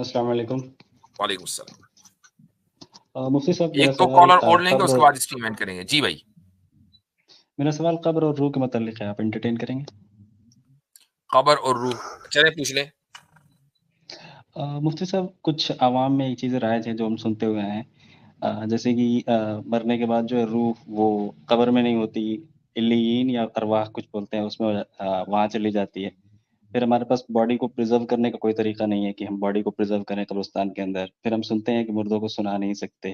अस्सलाम वालेकुम। वालेकुम अस्सलाम। मुफ्ती साहब एक तो कॉलर और लेंगे, उसके बाद स्ट्रीम एंड करेंगे। जी भाई, मेरा सवाल कब्र और रूह के मुताल्लिक है, आप एंटरटेन करेंगे? कब्र और रूह, चले पूछ लें। मुफ्ती साहब, कुछ आवाम में ये चीज़ें राइज हैं जो हम सुनते हुए आए हैं, जैसे कि मरने के बाद जो है रूह वो कब्र में नहीं होती, इल्लीयीन या अरवाह कुछ बोलते हैं उसमें वहाँ चली जाती है। फिर हमारे पास बॉडी को प्रिज़र्व करने का कोई तरीका नहीं है कि हम बॉडी को प्रिज़र्व करें कब्रिस्तान के अंदर। फिर हम सुनते हैं कि मुर्दों को सुना नहीं सकते।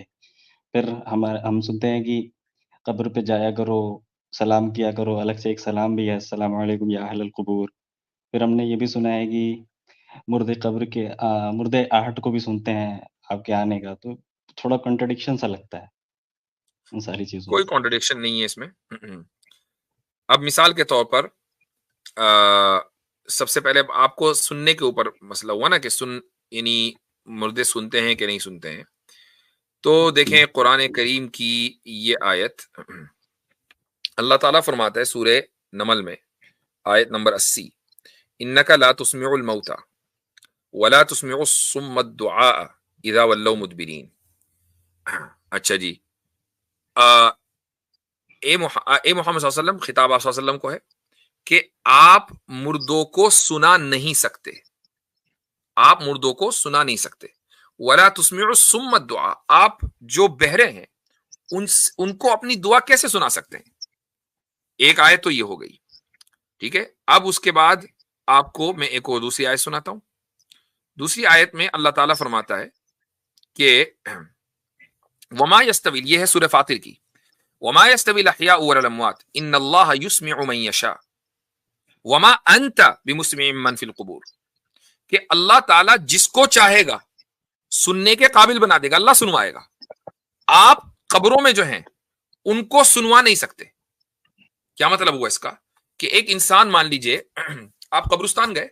फिर हम सुनते हैं कि कब्र पे जाया करो, सलाम किया करो, अलग से एक सलाम भी है, अस्सलामु अलैकुम या अहलल कुबूर। फिर हमने ये भी सुना है कि मुर्दे कब्र के मुर्दे आहट को भी सुनते हैं आपके आने का, तो थोड़ा कॉन्ट्रडिक्शन सा लगता है इन सारी चीज़ों कोई में। कॉन्ट्रडिक्शन नहीं है इसमें। अब मिसाल के तौर पर अ, सबसे पहले आपको सुनने के ऊपर मसला हुआ ना कि सुन यानी मुर्दे सुनते हैं कि नहीं सुनते हैं। तो जी। देखें कुरान करीम की ये आयत, अल्लाह ताला फरमाता है सूरे नमल में आयत नंबर 80, इन्नका ला तुस्मिउल मौता वला तुस्मिउस सुम्मद दुआ इज़ा वल्लौ मुदबिरीन। अच्छा जी, अ, ए मोहम्मद सल्लल्लाहु अलैहि वसल्लम, खिताब आप सल्लल्लाहु अलैहि वसल्लम को है कि आप मुर्दों को सुना नहीं सकते, आप मुर्दों को सुना नहीं सकते। वला तुस्मिउ सुम्मद दुआ, आप जो बहरे हैं उनको अपनी दुआ कैसे सुना सकते हैं। एक आयत तो ये हो गई, ठीक है। अब उसके बाद आपको मैं एक और दूसरी आयत सुनाता हूं। दूसरी आयत में अल्लाह ताला फरमाता है कि वमा यस्तविल, ये है सूरह फातिर की, वमा यस्तविल अहयाउ वल अमवात इन्नल्लाह युस्मिउ मन यशा वमा अंता बिमुस्मिइन मन फिल कुबूर, कि अल्लाह ताला जिसको चाहेगा सुनने के काबिल बना देगा, अल्लाह सुनवाएगा। आप कब्रों में जो हैं उनको सुनवा नहीं सकते। क्या मतलब हुआ इसका कि एक इंसान, मान लीजिए आप कब्रिस्तान गए,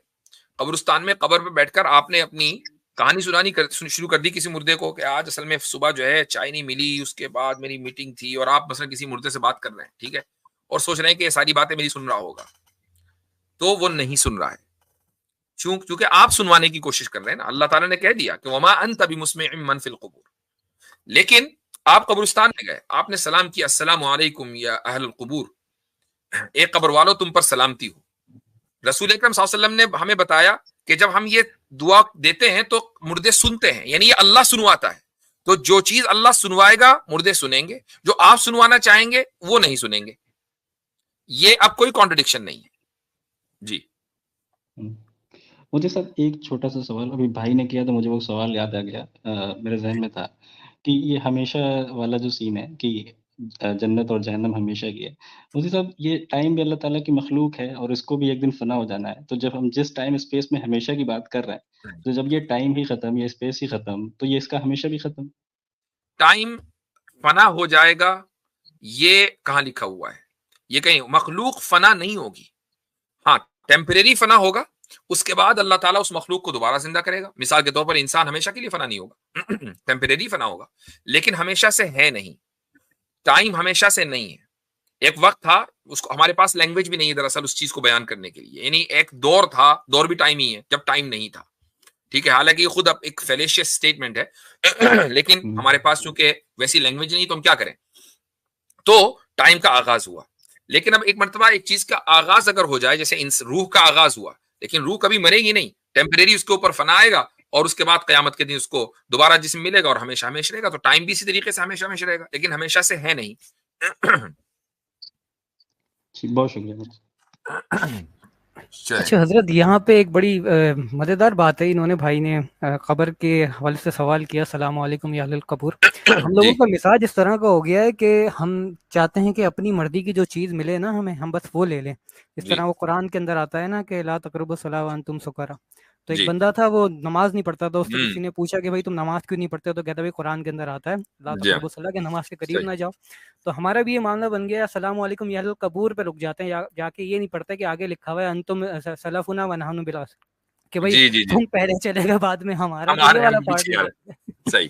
कब्रिस्तान में कब्र पे बैठकर आपने अपनी कहानी शुरू कर दी किसी मुर्दे को कि आज असल में सुबह जो है चाय नहीं मिली, उसके बाद मेरी मीटिंग थी, और आप मसलन किसी मुर्दे से बात कर रहे हैं, ठीक है, और सोच रहे हैं कि ये सारी बातें मेरी सुन रहा होगा, तो वो नहीं सुन रहा है। क्योंकि आप सुनवाने की कोशिश कर रहे हैं ना। अल्लाह ताला ने कह दिया कि वमा अंत बिमुस्मिइन मन फिल कुबूर। लेकिन आप कब्रिस्तान में गए, आपने सलाम किया, अस्सलामु अलैकुम या अहलुल कुबूर, एक कब्र वालों तुम पर सलामती हो। रसूल अकरम सल्लल्लाहु अलैहि वसल्लम ने हमें बताया कि जब हम ये दुआ देते हैं तो मुर्दे सुनते हैं, यानी ये अल्लाह सुनवाता है। तो जो चीज अल्लाह सुनवाएगा मुर्दे सुनेंगे, जो आप सुनवाना चाहेंगे वो नहीं सुनेंगे। ये अब कोई कॉन्ट्रडिक्शन नहीं है जी। मुझे सर एक छोटा-सा सवाल अभी भाई ने किया तो मुझे वो सवाल याद आ गया, मेरे ज़हन में था कि ये हमेशा वाला जो सीन है कि जन्नत और जहन्नम हमेशा की है। मुझे साहब ये टाइम भी अल्लाह ताला की मखलूक है और इसको भी एक दिन फ़ना हो जाना है। तो जब हम जिस टाइम स्पेस में हमेशा की बात कर रहे हैं, तो जब ये टाइम ही ख़त्म, ये स्पेस ही ख़त्म, तो ये इसका हमेशा भी ख़त्म? टाइम फना हो जाएगा ये कहां लिखा हुआ है? ये कहीं मखलूक फना नहीं होगी। हाँ, टेम्परेरी फना होगा, उसके बाद अल्लाह ताला उस मखलूक को दोबारा जिंदा करेगा। मिसाल के तौर पर इंसान हमेशा के लिए फना नहीं होगा टेम्परेरी फना होगा, लेकिन हमेशा से है नहीं। टाइम हमेशा से नहीं है। एक वक्त था, उसको हमारे पास लैंग्वेज भी नहीं है दरअसल उस चीज को बयान करने के लिए, यानी एक दौर था, दौर भी टाइम ही है जब टाइम नहीं था, ठीक है। हालांकि ये खुद अब एक फेलेशियस स्टेटमेंट है लेकिन हमारे पास चूंकि वैसी लैंग्वेज नहीं तो हम क्या करें। तो टाइम का आगाज हुआ, लेकिन अब एक मर्तबा एक चीज का आगाज अगर हो जाए, जैसे रूह का आगाज हुआ, लेकिन रूह कभी मरेगी नहीं, टेम्परेरी उसके ऊपर फना आएगा और उसके बाद कयामत के दिन उसको दोबारा जिस्म मिलेगा और हमेशा हमेशा रहेगा। तो टाइम भी इसी तरीके से हमेशा हमेशा रहेगा, लेकिन हमेशा से है नहीं जी, बहुत शुक्रिया। अच्छा हजरत, यहाँ पे एक बड़ी मज़ेदार बात है। इन्होंने भाई ने क़ब्र के हवाले से सवाल किया, सलाम अलैकुम या अहलल कबूर। हम लोगों का मिजाज इस तरह का हो गया है कि हम चाहते हैं कि अपनी मर्जी की जो चीज़ मिले ना हमें, हम बस वो ले लें। इस तरह वो कुरान के अंदर आता है ना कि ला तक़रबु सलाह व अंतुम सुकरा। तो एक बंदा था, वो नमाज नहीं पढ़ता था, उससे किसी ने पूछा कि भाई तुम नमाज क्यों नहीं पढ़ते हो? तो कहता भाई कुरान के अंदर आता है ला तक़रबु सलाह, कि नमाज के करीब ना जाओ। तो हमारा भी ये मामला बन गया, अस्सलामु अलैकुम या अहलल कबूर पे रुक जाते हैं, जाके ये नहीं पढ़ते कि आगे लिखा हुआ है अंतुम सलफुना व नहनु बिल असर, कि भाई तुम पहले चलेगा बाद में हमारा, तो ये वाला पार्ट नहीं। सही